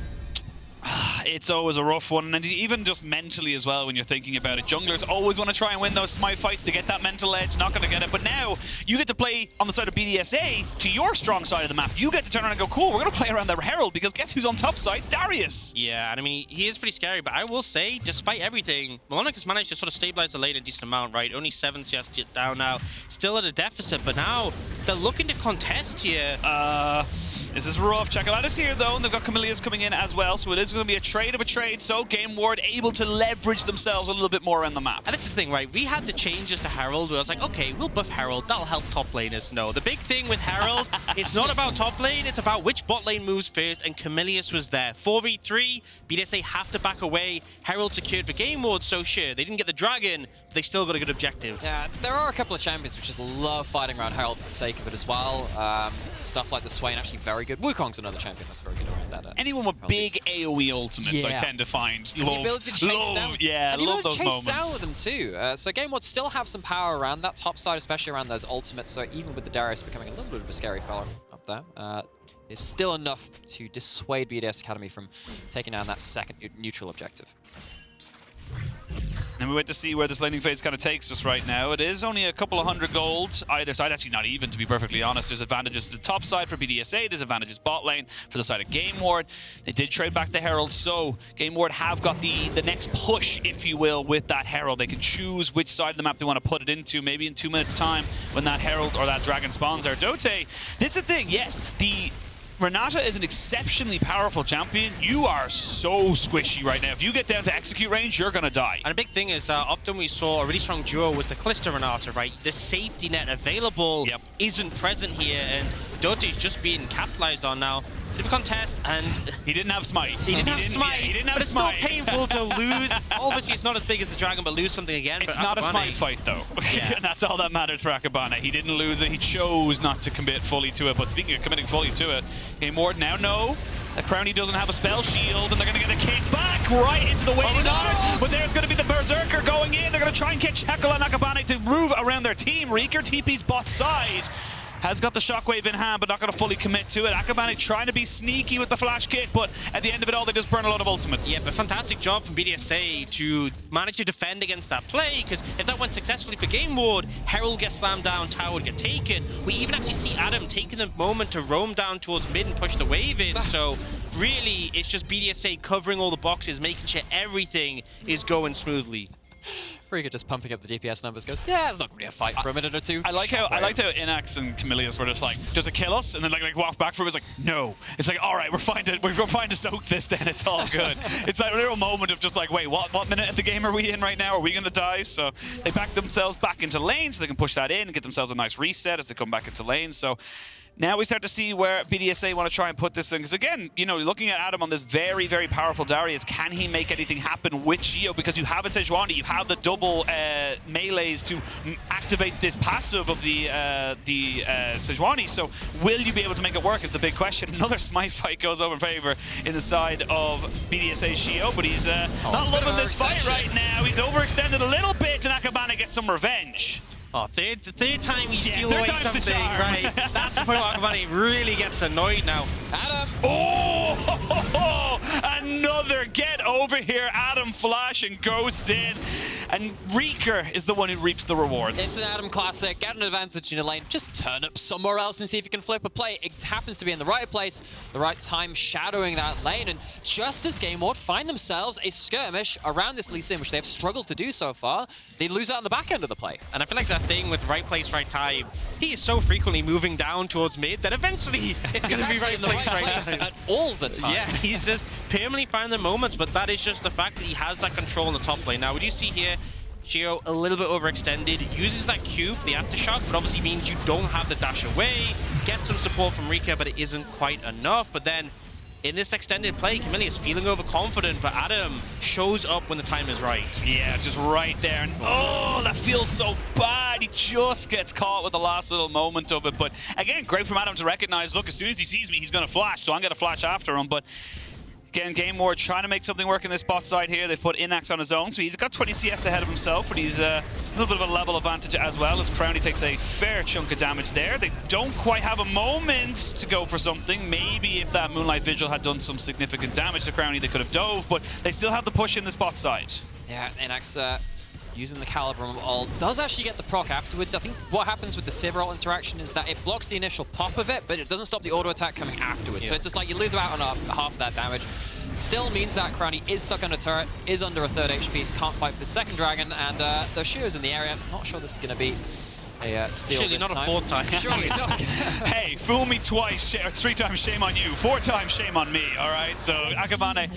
It's always a rough one, and even just mentally as well when you're thinking about it. Junglers always want to try and win those smite fights to get that mental edge, not going to get it. But now you get to play on the side of BDSA to your strong side of the map. You get to turn around and go, cool, we're going to play around the Herald, because guess who's on top side? Darius. Yeah, and I mean, he is pretty scary, but I will say, despite everything, Melonik has managed to sort of stabilize the lane a decent amount, right? Only 7 CS down now, still at a deficit, but now they're looking to contest here. This is rough. Czekolad is here, though, and they've got kamilius coming in as well, so it is going to be a trade of a trade, so GameWard able to leverage themselves a little bit more around the map. And this is the thing, right? We had the changes to Herald where I was like, okay, we'll buff Herald, that'll help top laners. No, the big thing with Herald, it's not about top lane, it's about which bot lane moves first, and kamilius was there. 4v3, BDSA have to back away, Herald secured for GameWard, so sure, they didn't get the dragon, but they still got a good objective. Yeah, there are a couple of champions which just love fighting around Herald for the sake of it as well. Stuff like the Swain, actually very good. Wukong's another champion that's very good around that. Anyone with big AoE ultimates, I tend to find love those moments. Chase down with them too. So GameWard still have some power around that top side, especially around those ultimates. So even with the Darius becoming a little bit of a scary fellow up there, it's still enough to dissuade BDS Academy from taking down that second neutral objective. And we wait to see where this laning phase kind of takes us right now. It is only a couple of 100 gold either side, actually not even, to be perfectly honest. There's advantages to the top side for BDSA, there's advantages bot lane for the side of GameWard. They did trade back the Herald, so GameWard have got the next push, if you will, with that Herald. They can choose which side of the map they want to put it into, maybe in 2 minutes time when that Herald or that Dragon spawns. Erdote, this is the thing, yes, the Renata is an exceptionally powerful champion. You are so squishy right now. If you get down to execute range, you're going to die. And a big thing is, often we saw a really strong duo was the Calista Renata, right? The safety net available isn't present here, and Erdote is just being capitalized on now. Bit of a contest, and he didn't have smite. He didn't have smite. He didn't have but it's smite. still painful to lose. Obviously, it's not as big as the dragon, but lose something again. It's not a smite fight, though. Yeah. That's all that matters for Akabane. He didn't lose it. He chose not to commit fully to it. But speaking of committing fully to it, GameWard now know that Crownie doesn't have a spell shield, and they're going to get a kick back right into the waiting orders. But there's going to be the Berserker going in. They're going to try and kick Czekolad and Akabane to move around their team. Reeker TP's bot side. Has got the shockwave in hand, but not going to fully commit to it. Akabane trying to be sneaky with the flash kick, but at the end of it all, they just burn a lot of ultimates. Yeah, but fantastic job from BDSA to manage to defend against that play, because if that went successfully for GameWard, Herald gets slammed down, tower would get taken. We even actually see Adam taking the moment to roam down towards mid and push the wave in, so really, it's just BDSA covering all the boxes, making sure everything is going smoothly. Reeker just pumping up the DPS numbers, goes, yeah, it's not going to be a fight for a minute or two. I liked how Innaxe and Kamilius were just like, does it kill us? And then like walk back from it, it's like, no. It's like, all right, we're fine to soak this then, it's all good. It's like a little moment of just like, wait, what minute of the game are we in right now? Are we going to die? So they back themselves back into lane so they can push that in and get themselves a nice reset as they come back into lane. So now we start to see where BDSA want to try and put this in. Because again, you know, looking at Adam on this very, very powerful Darius, can he make anything happen with Sheo? Because you have a Sejuani, you have the double melees to activate this passive of the Sejuani. So will you be able to make it work is the big question. Another smite fight goes over in favor in the side of BDSA Sheo, but he's not loving this fight right now. He's overextended a little bit, and Akabane gets some revenge. Oh, third time you steal away something, right? That's the point where Akabane really gets annoyed now. Adam! Oh, another get over here. Adam flash and goes in. And Reeker is the one who reaps the rewards. It's an Adam classic. Get an advantage in your lane. Just turn up somewhere else and see if you can flip a play. It happens to be in the right place, the right time, shadowing that lane. And just as GameWard find themselves a skirmish around this Lee Sin, which they've struggled to do so far, they lose out on the back end of the play. And I feel like that thing with right place, right time, he is so frequently moving down towards mid that eventually it's going to be right place, right time. At all the time. Yeah, he's just permanently finding the moments, but that is just the fact that he has that control in the top lane. Now, we do see here, Sheo a little bit overextended, uses that Q for the aftershock, but obviously means you don't have the dash away, get some support from Reeker, but it isn't quite enough. But then, in this extended play, Kamilius feeling overconfident, but Adam shows up when the time is right. Yeah, just right there. And oh, that feels so bad. He just gets caught with the last little moment of it. But again, great from Adam to recognize, look, as soon as he sees me, he's going to flash, so I'm going to flash after him. But again, GameWard trying to make something work in this bot side here. They've put Innaxe on his own, so he's got 20 CS ahead of himself, but he's a little bit of a level advantage as well, as Crownie takes a fair chunk of damage there. They don't quite have a moment to go for something. Maybe if that Moonlight Vigil had done some significant damage to Crownie, they could have dove, but they still have the push in this bot side. Yeah, Innaxe using the Calibrum ult does actually get the proc afterwards. I think what happens with the Sivir ult interaction is that it blocks the initial pop of it, but it doesn't stop the auto attack coming afterwards. Yeah. So it's just like you lose out on half of that damage. Still means that Crownie is stuck on a turret, is under a third HP, can't fight for the second dragon, and the Sheo's in the area. Not sure this is going to be a steal Surely this not time. a fourth time. Surely not. Hey, fool me twice, 3 times shame on you, 4 times shame on me, all right? So Akabane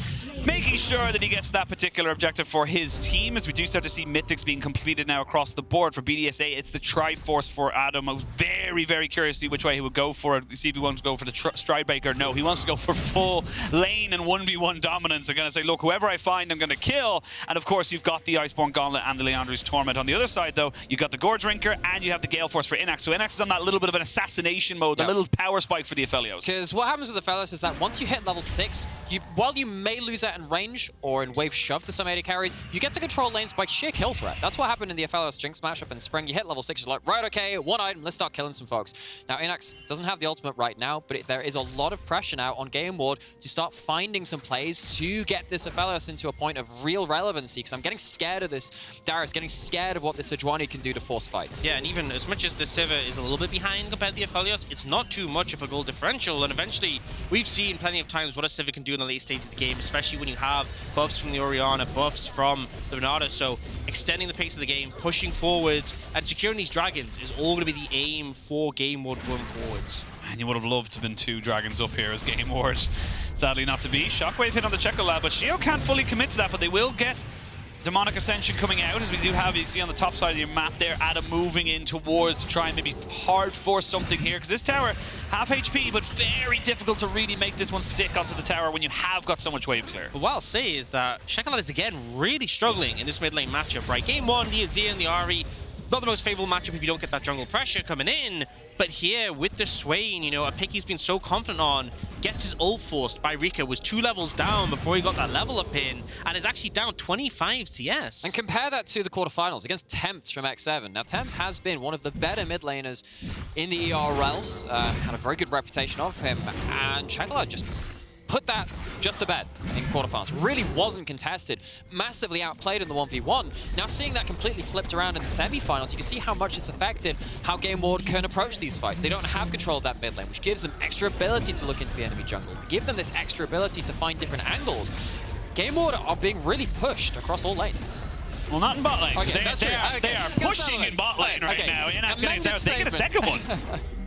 making sure that he gets that particular objective for his team, as we do start to see mythics being completed now across the board. For BDSA, it's the Triforce for Adam. I was very, very curious to see which way he would go for it, see if he wants to go for the Stridebreaker. No, he wants to go for full lane and 1v1 dominance. They're going to say, look, whoever I find, I'm going to kill. And of course, you've got the Iceborne Gauntlet and the Leandri's Torment. On the other side, though, you've got the Gorge Reeker and you have the Gale Force for Innaxe. So Innaxe is on that little bit of an assassination mode, the little power spike for the Aphelios. Because what happens with the Aphelios is that once you hit level 6, while you may lose out in range or in wave shove to some AD carries, you get to control lanes by sheer kill threat. That's what happened in the Aphelios Jinx matchup in spring. You hit level 6, you're like, right, okay, one item, let's start killing some folks. Now, Innaxe doesn't have the ultimate right now, but there is a lot of pressure now on GameWard to start finding some plays to get this Aphelios into a point of real relevancy, because I'm getting scared of this Darius, getting scared of what this Sejuani can do to force fights. Yeah, and even as much as the Sivir is a little bit behind compared to the Aphelios, it's not too much of a goal differential, and eventually we've seen plenty of times what a Sivir can do in the late stage of the game, especially when you have buffs from the Orianna, buffs from the Renata. So extending the pace of the game, pushing forwards, and securing these dragons is all going to be the aim for GameWard going forwards. And you would have loved to have been 2 dragons up here as GameWard. Sadly not to be. Shockwave hit on the Czekolad, but Sheo can't fully commit to that, but they will get Demonic Ascension coming out, as we do have, you see on the top side of your map there, Adam moving in towards to try and maybe hard force something here, because this tower, half HP, but very difficult to really make this one stick onto the tower when you have got so much wave clear. But what I'll say is that Czekolad is again really struggling in this mid lane matchup, right? Game 1, the Azir and the Ahri, not the most favorable matchup if you don't get that jungle pressure coming in, but here with the Swain, you know, a pick he's been so confident on, gets his ult forced by Reeker, was 2 levels down before he got that level up in, and is actually down 25 CS. And compare that to the quarterfinals against Tempt from X7. Now, Tempt has been one of the better mid laners in the ERLs, had a very good reputation of him, and Czekolad just put that just to bed in quarterfinals. Really wasn't contested. Massively outplayed in the 1v1. Now seeing that completely flipped around in the semifinals, you can see how much it's affected how GameWard can approach these fights. They don't have control of that mid lane, which gives them extra ability to look into the enemy jungle, to give them this extra ability to find different angles. GameWard are being really pushed across all lanes. Well, not in bot lane. Okay, they are pushing in bot lane right now. Innaxe getting out. They get a second one.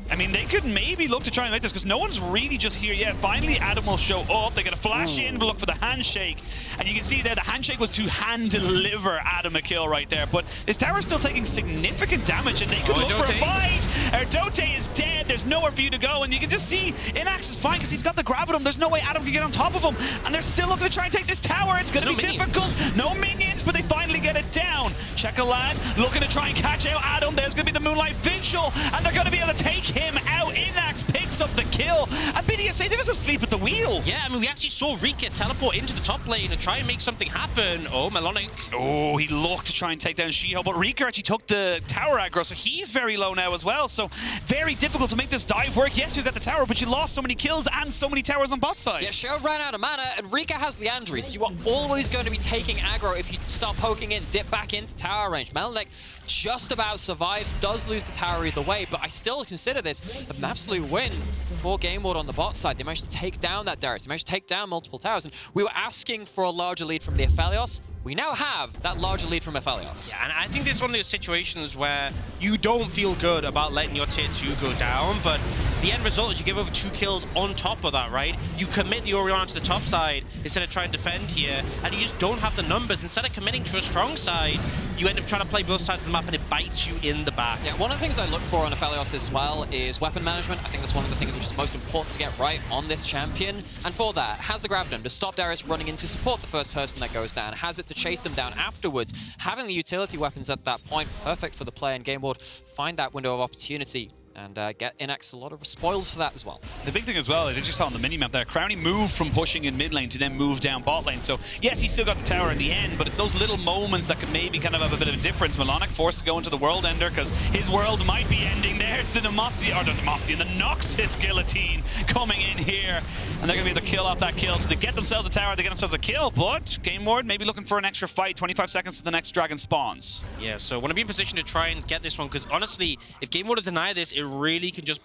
I mean, they could maybe look to try and make this because no one's really just here yet. Finally, Adam will show up. They get a flash in to look for the handshake. And you can see there the handshake was to hand deliver Adam a kill right there. But this tower is still taking significant damage and they could look for a fight. Erdote is dead. There's nowhere for you to go. And you can just see Innaxe is fine because he's got the grab at him. There's no way Adam can get on top of him. And they're still looking to try and take this tower. It's going to be difficult. No minions, but they finally get it down. Czekolad looking to try and catch out Adam. There's going to be the Moonlight Vigil. And they're going to be able to take him out. Innaxe picks up the kill. And BDSA, they're just asleep at the wheel. Yeah, I mean, we actually saw Reeker teleport into the top lane and try and make something happen. Oh, Melonik. Oh, he looked to try and take down Sheo, but Reeker actually took the tower aggro, so he's very low now as well. So very difficult to make this dive work. Yes, you got the tower, but you lost so many kills and so many towers on bot side. Yeah, Sheo ran out of mana, and Reeker has Leandri, so you are always going to be taking aggro if you start poking in, dip back into tower range. Melonik just about survives, does lose the tower either way, but I still consider this an absolute win for GameWard on the bot side. They managed to take down that Darius, they managed to take down multiple towers, and we were asking for a larger lead from the Aphelios. We now have that larger lead from Aphelios. Yeah, and I think this is one of those situations where you don't feel good about letting your tier 2 go down, but the end result is you give over 2 kills on top of that, right? You commit the Orianna to the top side instead of trying to defend here, and you just don't have the numbers. Instead of committing to a strong side, you end up trying to play both sides of the map and it bites you in the back. Yeah, one of the things I look for on Aphelios as well is weapon management. I think that's one of the things which is most important to get right on this champion. And for that, has the grab done to stop Darius running in to support the first person that goes down, has it to chase them down afterwards. Having the utility weapons at that point, perfect for the play, and GameWard find that window of opportunity and get Innaxe a lot of spoils for that as well. The big thing as well, as you saw on the minimap there, Crownie moved from pushing in mid lane to then move down bot lane. So yes, he still got the tower in the end, but it's those little moments that could maybe kind of have a bit of a difference. Melonik forced to go into the world ender because his world might be ending there. It's the Demacia, or the Demacia, the Noxus guillotine coming in here, and they're going to be able to kill off that kill. So they get themselves a tower, they get themselves a kill, but GameWard maybe looking for an extra fight. 25 seconds to the next dragon spawns. Yeah, so want to be in position to try and get this one, because honestly, if GameWard deny this, it really can just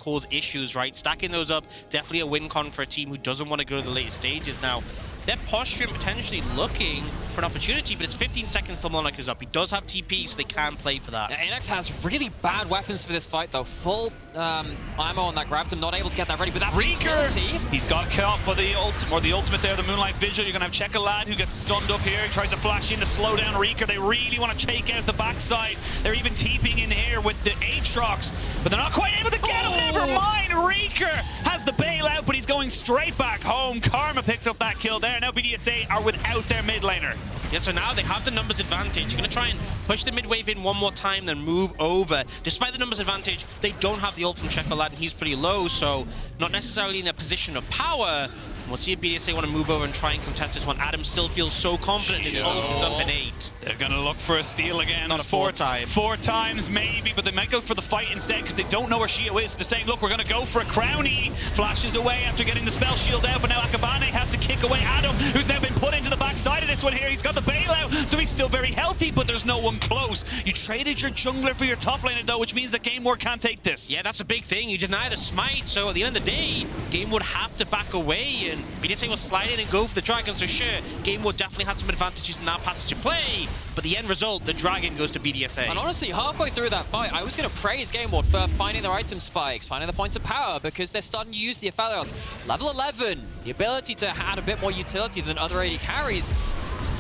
cause issues, right? Stacking those up, definitely a win con for a team who doesn't want to go to the later stages. Now, they're posturing, potentially looking for an opportunity, but it's 15 seconds till Melonik is up. He does have TP, so they can play for that. Yeah, Innaxe has really bad weapons for this fight, though. Full ammo on that grabs him, not able to get that ready, but that's Reeker, utility. He's got caught by the ultimate there, the Moonlight Vigil. You're going to have Czekolad who gets stunned up here. He tries to flash in to slow down Reeker. They really want to take out the backside. They're even TPing in here with the Aatrox, but they're not quite able to get him. Never mind, Reeker has the bailout, but he's going straight back home. Karma picks up that kill there. Now BDSA are without their mid laner. Yeah, so now they have the numbers advantage. You're going to try and push the mid wave in one more time, then move over. Despite the numbers advantage, they don't have the ult from Czekolad, and he's pretty low, so not necessarily in a position of power. We'll see if BDSA want to move over and try and contest this one. Adam still feels so confident his ult is up in 8. They're going to look for a steal again. Not a 4 time. 4 times maybe, but they might go for the fight instead because they don't know where Sheo is. So they're saying, look, we're going to go for a Crownie. Flashes away after getting the spell shield out, but now Akabane has to kick away Adam, who's now been put into the backside of this one here. He's got the bailout, so he's still very healthy, but there's no one close. You traded your jungler for your top laner, though, which means that GameWard can't take this. Yeah, that's a big thing. You deny the smite, so at the end of the day, GameWard have to back away, and BDSA will slide in and go for the dragon, so sure, GameWard definitely had some advantages in that passage of play, but the end result, the dragon goes to BDSA. And honestly, halfway through that fight, I was going to praise GameWard for finding their item spikes, finding the points of power, because they're starting to use the Aphelios. Level 11, the ability to add a bit more utility than other AD carries,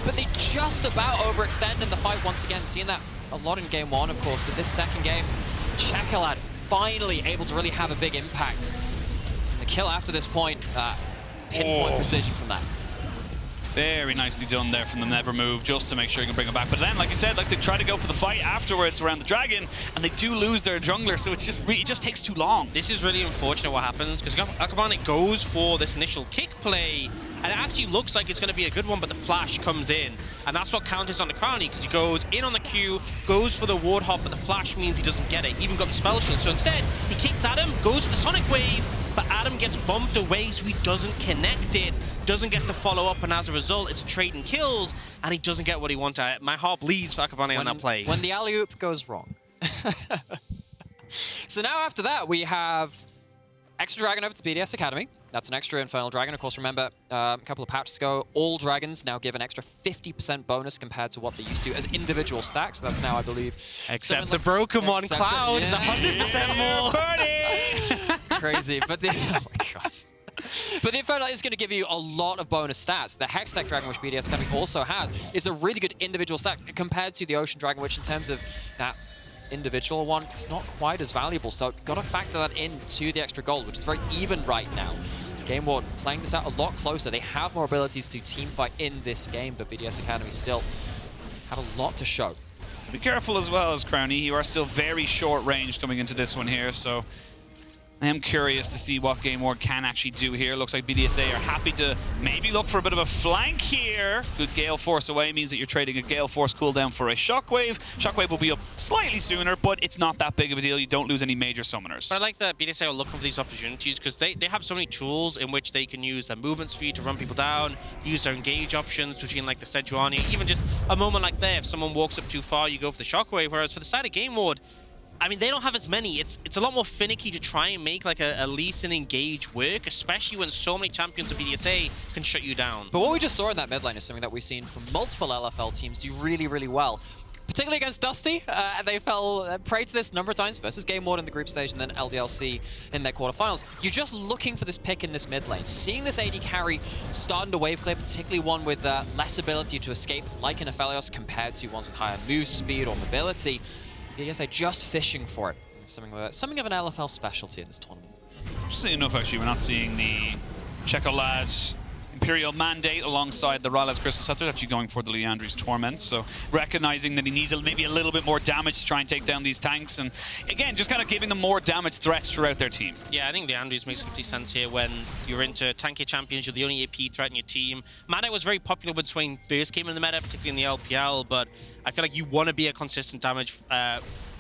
but they just about overextend in the fight once again, seeing that a lot in game 1, of course, but this second game, Czekolad finally able to really have a big impact. And the kill after this point, pinpoint precision from that. Very nicely done there from the never move, just to make sure you can bring him back. But then, like you said, like they try to go for the fight afterwards around the dragon, and they do lose their jungler, so it's just it just takes too long. This is really unfortunate what happens, because Akabane goes for this initial kick play, and it actually looks like it's going to be a good one, but the flash comes in, and that's what counters on the Crownie, because he goes in on the Q, goes for the ward hop, but the flash means he doesn't get it. He even got the spell shield, so instead, he kicks at him, goes for the Sonic Wave, but Adam gets bumped away, so he doesn't connect it, doesn't get to follow up, and as a result, it's trading kills, and he doesn't get what he wanted. My heart bleeds for Akabane on that play. When the alley-oop goes wrong. So now after that, we have extra dragon over to BDS Academy. That's an extra Infernal Dragon. Of course, remember, a couple of patches ago, all dragons now give an extra 50% bonus compared to what they used to as individual stacks. So that's now, I believe... Except the broken one, Cloud, is 100% more. Crazy, but the... Oh my god. But the Infernal is going to give you a lot of bonus stats. The Hextech Dragon, which BDS Academy also has, is a really good individual stack compared to the Ocean Dragon, which in terms of that individual one, it's not quite as valuable. So got to factor that into the extra gold, which is very even right now. GameWard playing this out a lot closer. They have more abilities to team fight in this game, but BDS Academy still have a lot to show. Be careful as well as Crownie. You are still very short range coming into this one here, so I am curious to see what GameWard can actually do here. Looks like BDSA are happy to maybe look for a bit of a flank here. Good Gale Force away means that you're trading a Gale Force cooldown for a Shockwave. Shockwave will be up slightly sooner, but it's not that big of a deal. You don't lose any major summoners. But I like that BDSA are looking for these opportunities because they have so many tools in which they can use their movement speed to run people down, use their engage options between like the Sejuani, even just a moment like there, if someone walks up too far, you go for the Shockwave, whereas for the side of GameWard, I mean, they don't have as many. It's a lot more finicky to try and make like a Lee Sin engage work, especially when so many champions of BDSA can shut you down. But what we just saw in that mid lane is something that we've seen from multiple LFL teams do really, really well. Particularly against Dusty, they fell prey to this a number of times versus GameWard in the group stage and then LDLC in their quarterfinals. You're just looking for this pick in this mid lane. Seeing this AD carry start into wave clear, particularly one with less ability to escape, like in Aphelios, compared to ones with higher move speed or mobility. BDSA just fishing for it. Something of an LFL specialty in this tournament. Interesting enough, actually, we're not seeing the Czekolad Imperial Mandate alongside the Rylai's Crystal Scepter, actually going for the Leandri's Torment. So recognizing that he needs maybe a little bit more damage to try and take down these tanks. And again, just kind of giving them more damage threats throughout their team. Yeah, I think Leandri's makes complete sense here when you're into tanky champions, you're the only AP threat in your team. Mandate was very popular when Swain first came in the meta, particularly in the LPL, but I feel like you want to be a consistent damage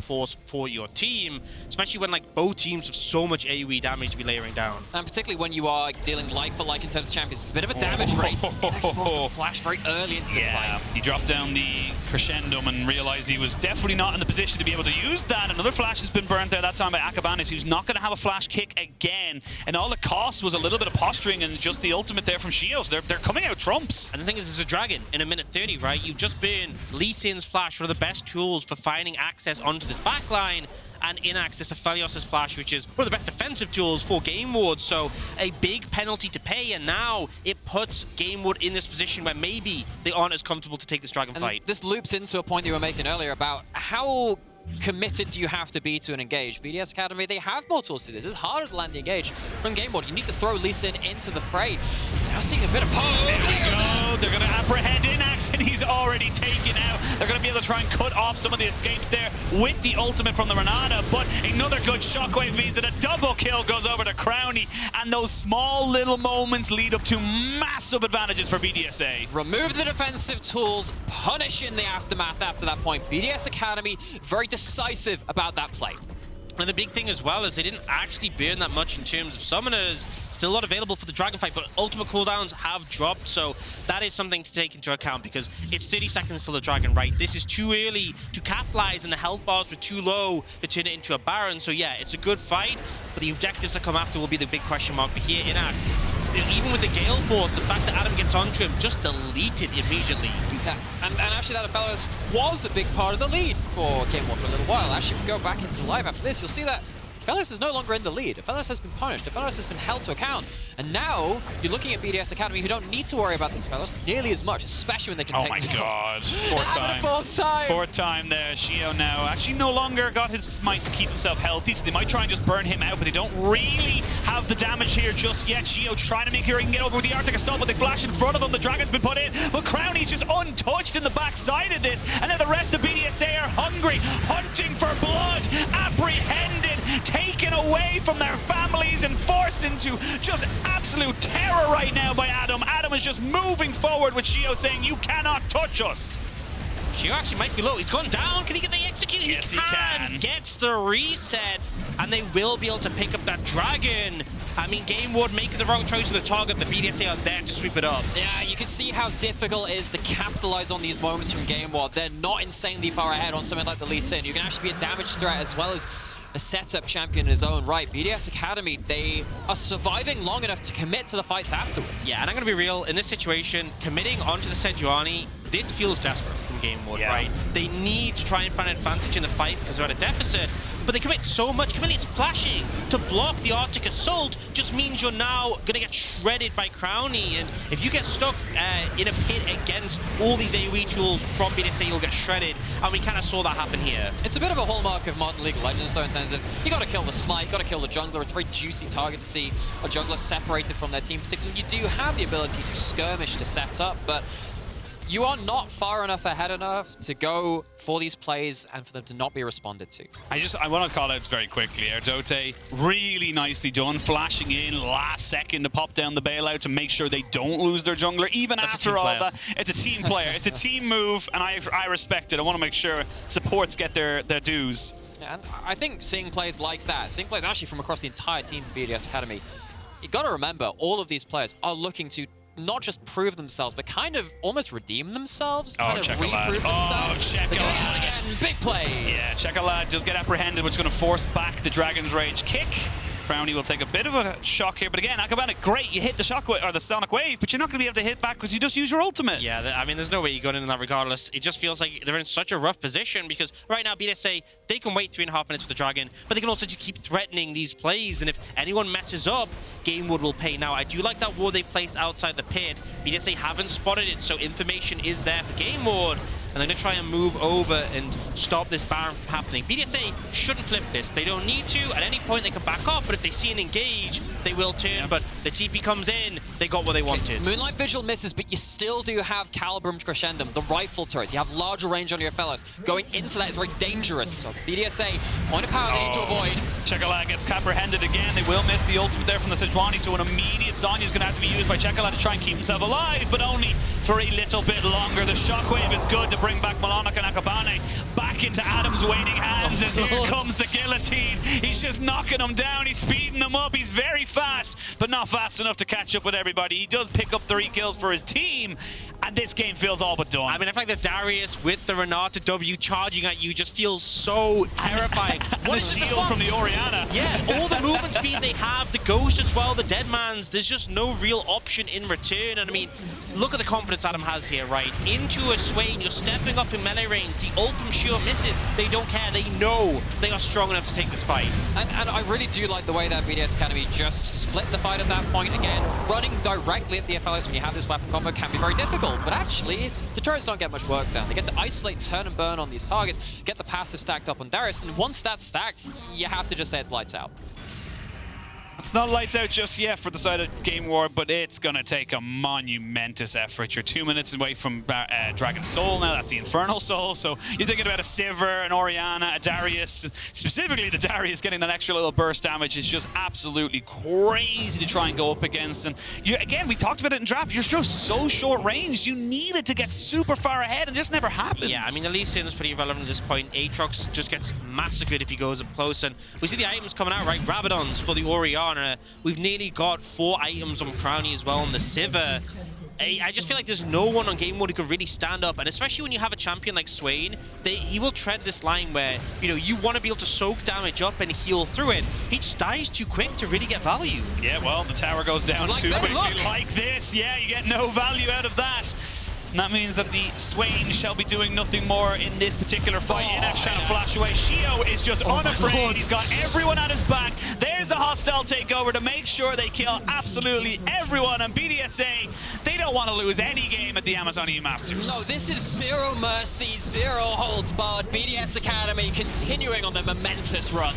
force for your team, especially when like both teams have so much AoE damage to be layering down. And particularly when you are dealing like for like in terms of champions, it's a bit of a damage race. Innaxe forced to flash very early into this fight. He dropped down the Crescendum and realized he was definitely not in the position to be able to use that. Another flash has been burnt there, that time by Akabane, who's not going to have a flash kick again. And all it cost was a little bit of posturing and just the ultimate there from Sheo. So they're coming out trumps. And the thing is, it's a dragon in a minute 30, right? You've just been Lee Sin's flash, one of the best tools for finding access onto this backline, and Innaxe, this Aphelios' flash, which is one of the best defensive tools for GameWard, so a big penalty to pay, and now it puts GameWard in this position where maybe they aren't as comfortable to take this dragon fight. This loops into a point you were making earlier about how committed do you have to be to an engage. BDS Academy, they have more tools to do this. It's harder to land the engage. From GameWard, you need to throw Lee Sin into the fray. Now seeing a bit of There we go. They're going to apprehend Innaxe, and he's already taken out. They're going to be able to try and cut off some of the escapes there with the ultimate from the Renata, but another good shockwave means that a double kill goes over to Crownie, and those small little moments lead up to massive advantages for BDSA. Remove the defensive tools, punish in the aftermath after that point. BDS Academy, very decisive about that play. And the big thing as well is they didn't actually burn that much in terms of summoners. Still a lot available for the dragon fight, but ultimate cooldowns have dropped, so that is something to take into account because it's 30 seconds till the dragon, right? This is too early to capitalize, and the health bars were too low to turn it into a Baron. So yeah, it's a good fight, but the objectives that come after will be the big question mark. But here, Innaxe, even with the Gale Force, the fact that Adam gets onto him, just delete it immediately. Yeah, and actually that Aphelios was a big part of the lead for GameWard for a little while. Actually, if we go back into live after this, you'll see that Aphelios is no longer in the lead. Aphelios has been punished. Aphelios has been held to account. And now, you're looking at BDS Academy who don't need to worry about this Aphelios nearly as much, especially when they can take... Oh my god. Fourth time. Fourth time there. Sheo now actually no longer got his smite to keep himself healthy, so they might try and just burn him out, but they don't really have the damage here just yet. Sheo trying to make sure he can get over with the Arctic Assault, but they flash in front of him. The dragon's been put in, but Crownie's just untouched in the backside of this. And then the rest of BDSA are hungry, hunting for blood, apprehended, taken away from their families and forced into just absolute terror right now by Adam. Adam is just moving forward with Sheo saying, you cannot touch us. Sheo actually might be low. He's gone down. Can he get the execute? Yes, he can. Gets the reset, and they will be able to pick up that dragon. I mean, GameWard making the wrong choice with the target, the BDSA are there to sweep it up. Yeah, you can see how difficult it is to capitalize on these moments from GameWard. They're not insanely far ahead on something like the Lee Sin. You can actually be a damage threat as well as a setup champion in his own right. BDS Academy, they are surviving long enough to commit to the fights afterwards. Yeah, and I'm going to be real, in this situation, committing onto the Sejuani, this feels desperate from GameWard, right? They need to try and find an advantage in the fight because they're at a deficit, but they commit so much. Kamilius flashing to block the Arctic Assault just means you're now going to get shredded by Crownie, and if you get stuck in a pit against all these AoE tools from BDSA, you'll get shredded, and we kind of saw that happen here. It's a bit of a hallmark of modern League of Legends, though, in terms of you got to kill the Smite, got to kill the jungler. It's a very juicy target to see a jungler separated from their team, particularly. You do have the ability to skirmish to set up, but you are not far enough ahead enough to go for these plays and for them to not be responded to. I want to call out very quickly. Erdote, really nicely done, flashing in last second to pop down the bailout to make sure they don't lose their jungler, even after all that. It's a team player. It's a team move, and I respect it. I want to make sure supports get their dues. And I think seeing plays like that, seeing plays actually from across the entire team of BDS Academy, you got to remember, all of these players are looking to not just prove themselves, but kind of almost redeem themselves, kind of reprove themselves. Czekolad. Big play. Yeah, Czekolad just get apprehended, which is going to force back the Dragon's Rage kick. Crownie will take a bit of a shock here, but again, Akabane, great, you hit the shockwave or the sonic wave, but you're not going to be able to hit back because you just use your ultimate. Yeah, I mean, there's no way you're going in that regardless. It just feels like they're in such a rough position because right now, BDSA, they can wait 3.5 minutes for the Dragon, but they can also just keep threatening these plays, and if anyone messes up, GameWard will pay. Now, I do like that ward they placed outside the pit. BDSA haven't spotted it, so information is there for GameWard. And they're going to try and move over and stop this Baron from happening. BDSA shouldn't flip this. They don't need to. At any point, they can back off, but if they see an engage, they will turn. But the TP comes in, they got what they wanted. Moonlight Vigil misses, but you still do have Calibrum Crescendum, the rifle turrets. You have larger range on your fellows. Going into that is very dangerous. So BDSA, point of power they need to avoid. Czekolad gets apprehended again. They will miss the ultimate there from the Sejuani, so an immediate Sonya is going to have to be used by Czekolad to try and keep himself alive, but only for a little bit longer. The shockwave is good to bring back Melonik and Akabane back into Adam's waiting hands as here comes the guillotine. He's just knocking them down. He's speeding them up. He's very fast, but not fast enough to catch up with everybody. He does pick up 3 kills for his team, and this game feels all but done. I mean, I feel like the Darius with the Renata W charging at you just feels so terrifying. What is the shield from the Orianna? Yeah, all the movement speed they have, the Ghost as well, the Deadman's, there's just no real option in return. And I mean, look at the confidence Adam has here, right? Into a Swain, you're stepping up in melee range, the ult from Sheo misses, they don't care, they know they are strong enough to take this fight. And I really do like the way that BDS Academy just split the fight at that point. Again, running directly at the Aphelios when you have this weapon combo can be very difficult, but actually, the turrets don't get much work done. They get to isolate, turn and burn on these targets, get the passive stacked up on Darius, and once that's stacked, you have to just say it's lights out. It's not lights out just yet for the side of GameWard, but it's going to take a monumentous effort. You're 2 minutes away from Dragon Soul now. That's the Infernal Soul. So you're thinking about a Sivir, an Orianna, a Darius. Specifically, the Darius getting that extra little burst damage is just absolutely crazy to try and go up against. And again, we talked about it in draft. You're just so short range. You needed to get super far ahead, and it just never happened. Yeah, I mean, the Lee Sin is pretty irrelevant at this point. Aatrox just gets massacred if he goes up close. And we see the items coming out, right? Rabadons for the Orianna. We've nearly got 4 items on Crownie as well on the Sivir. I just feel like there's no one on GameWard who can really stand up, and especially when you have a champion like Swain, he will tread this line where, you know, you want to be able to soak damage up and heal through it. He just dies too quick to really get value. Yeah, well, the tower goes down too quickly like this. Yeah, you get no value out of that. And that means that the Swain shall be doing nothing more in this particular fight. Innaxe trying to flash away. Sheo is just unafraid. He's got everyone at his back. There's a hostile takeover to make sure they kill absolutely everyone. And BDSA, they don't want to lose any game at the Amazon EU Masters. No, this is zero mercy, zero holds barred. BDS Academy continuing on their momentous run.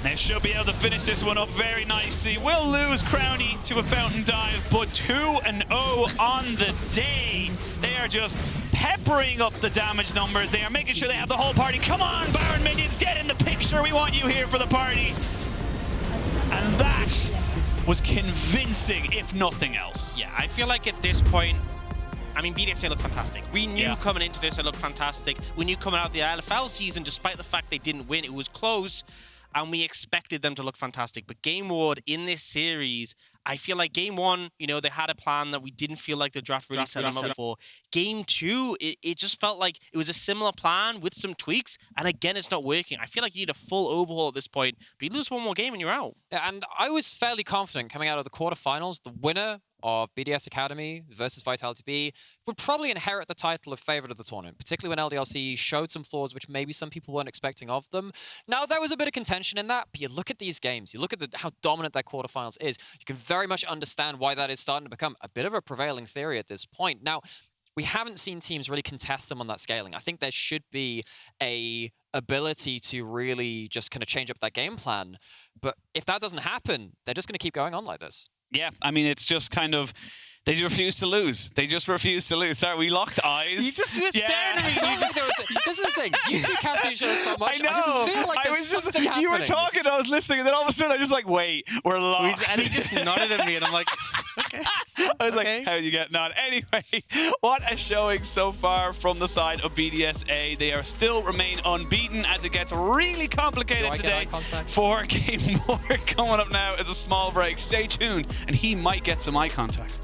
They should be able to finish this one up very nicely. We'll lose Crownie to a fountain dive, but 2-0 on the day. They are just peppering up the damage numbers. They are making sure they have the whole party. Come on, Baron minions, get in the picture. We want you here for the party. And that was convincing, if nothing else. Yeah, I feel like at this point, I mean, BDSA looked fantastic. We knew coming into this, it looked fantastic. We knew coming out of the LFL season, despite the fact they didn't win, it was close. and we expected them to look fantastic. But GameWard in this series, I feel like game 1, you know, they had a plan that we didn't feel like the draft really set them up for. Game 2, it just felt like it was a similar plan with some tweaks, and again, it's not working. I feel like you need a full overhaul at this point, but you lose one more game and you're out. Yeah, and I was fairly confident coming out of the quarterfinals, the winner of BDS Academy versus Vitality B would probably inherit the title of favorite of the tournament, particularly when LDLC showed some flaws which maybe some people weren't expecting of them. Now, there was a bit of contention in that, but you look at these games, you look at how dominant that quarterfinals is, you can very much understand why that is starting to become a bit of a prevailing theory at this point. Now, we haven't seen teams really contest them on that scaling. I think there should be a ability to really just kind of change up that game plan. But if that doesn't happen, they're just going to keep going on like this. Yeah, I mean, it's just kind of... They refuse to lose. They just refuse to lose. Sorry, we locked eyes. You just stared at me. This is the thing. You two cast each other so much. I know. I just feel like there's something happening. You were talking, I was listening, and then all of a sudden I was just like, wait, we're locked. And he just nodded at me, and I'm like, okay. I was like, how are you getting on? Anyway, what a showing so far from the side of BDSA. They are still remain unbeaten as it gets really complicated today for GameWard. Coming up now is a small break. Stay tuned, and he might get some eye contact.